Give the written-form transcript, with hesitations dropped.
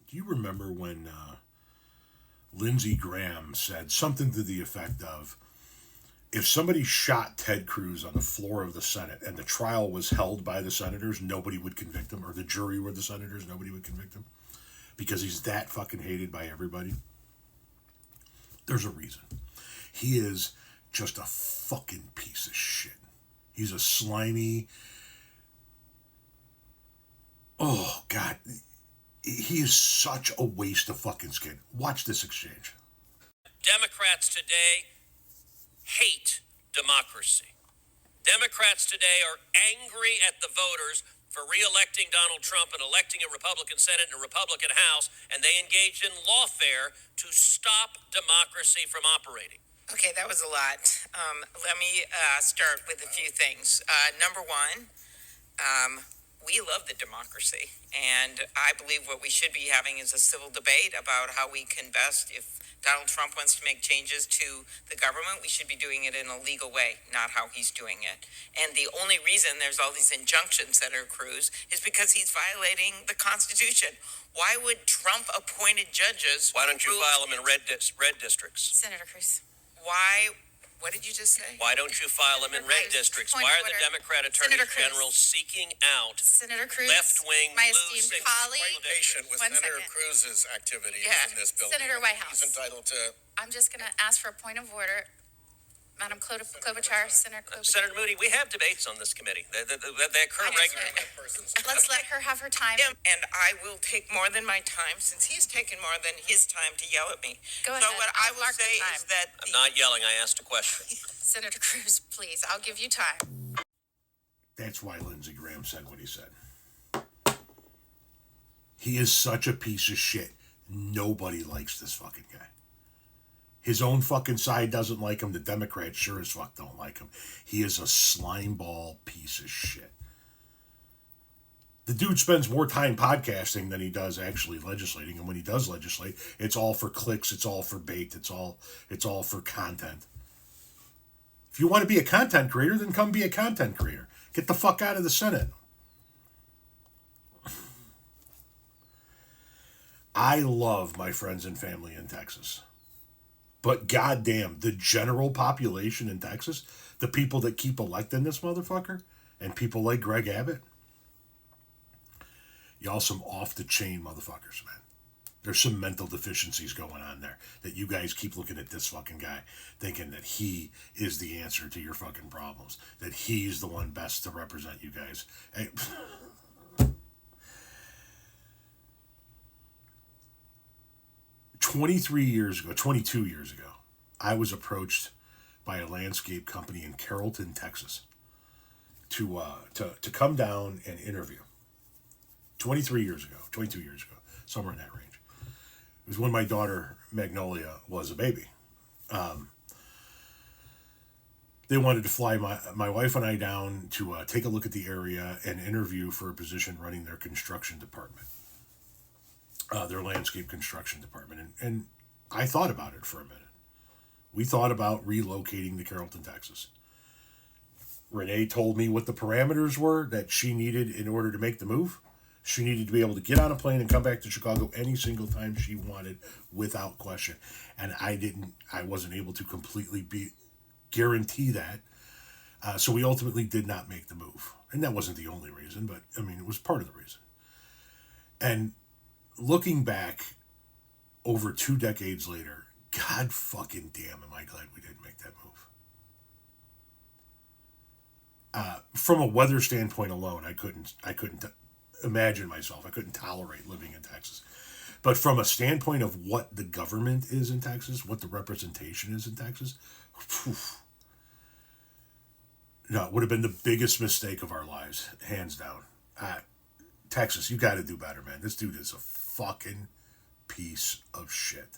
Do you remember when Lindsey Graham said something to the effect of, if somebody shot Ted Cruz on the floor of the Senate and the trial was held by the senators, nobody would convict him, or the jury were the senators, nobody would convict him, because he's that fucking hated by everybody? There's a reason. He is just a fucking piece of shit. He's a slimy... Oh, God. He is such a waste of fucking skin. Watch this exchange. Democrats today hate democracy. Democrats today are angry at the voters for re-electing Donald Trump and electing a Republican Senate and a Republican House, and they engaged in lawfare to stop democracy from operating. Okay, that was a lot. Let me start with a few things. Number one, we love the democracy, and I believe what we should be having is a civil debate about how we can best, if Donald Trump wants to make changes to the government, we should be doing it in a legal way, not how he's doing it. And the only reason there's all these injunctions, Senator Cruz, is because he's violating the Constitution. Why would Trump-appointed judges... Why don't you file them in red districts? Senator Cruz, why... What did you just say? Why don't you file them in red districts? Why are the Democrat attorneys general seeking out left-wing, blue-esteemed colleague? Patient with Senator Cruz's activities in this building. Senator Whitehouse. He's entitled to... I'm just going to ask for a point of order. Madam Klobuchar, Senator Klobuchar. Senator Moody, we have debates on this committee. They occur regularly. Let's let her have her time. And I will take more than my time, since he's taken more than his time to yell at me. Go ahead. So what I will say is that... I'm not yelling. I asked a question. Senator Cruz, please. I'll give you time. That's why Lindsey Graham said what he said. He is such a piece of shit. Nobody likes this fucking guy. His own fucking side doesn't like him. The Democrats sure as fuck don't like him. He is a slimeball piece of shit. The dude spends more time podcasting than he does actually legislating. And when he does legislate, it's all for clicks. It's all for bait. It's all for content. If you want to be a content creator, then come be a content creator. Get the fuck out of the Senate. I love my friends and family in Texas. But goddamn, the general population in Texas, the people that keep electing this motherfucker, and people like Greg Abbott, y'all some off-the-chain motherfuckers, man. There's some mental deficiencies going on there, that you guys keep looking at this fucking guy, thinking that he is the answer to your fucking problems, that he's the one best to represent you guys. Hey, 22 years ago, I was approached by a landscape company in Carrollton, Texas, to come down and interview. 22 years ago, somewhere in that range. It was when my daughter Magnolia was a baby. They wanted to fly my wife and I down to take a look at the area and interview for a position running their construction department. Their landscape construction department. And I thought about it for a minute. We thought about relocating to Carrollton, Texas. Renee told me what the parameters were that she needed in order to make the move. She needed to be able to get on a plane and come back to Chicago any single time she wanted without question. And I wasn't able to completely guarantee that. So we ultimately did not make the move. And that wasn't the only reason, but I mean, it was part of the reason. And looking back over 2 decades later, God fucking damn, am I glad we didn't make that move. From a weather standpoint alone, I couldn't imagine myself. I couldn't tolerate living in Texas. But from a standpoint of what the government is in Texas, what the representation is in Texas, no, it would have been the biggest mistake of our lives, hands down. Texas, you got to do better, man. This dude is a fucking piece of shit.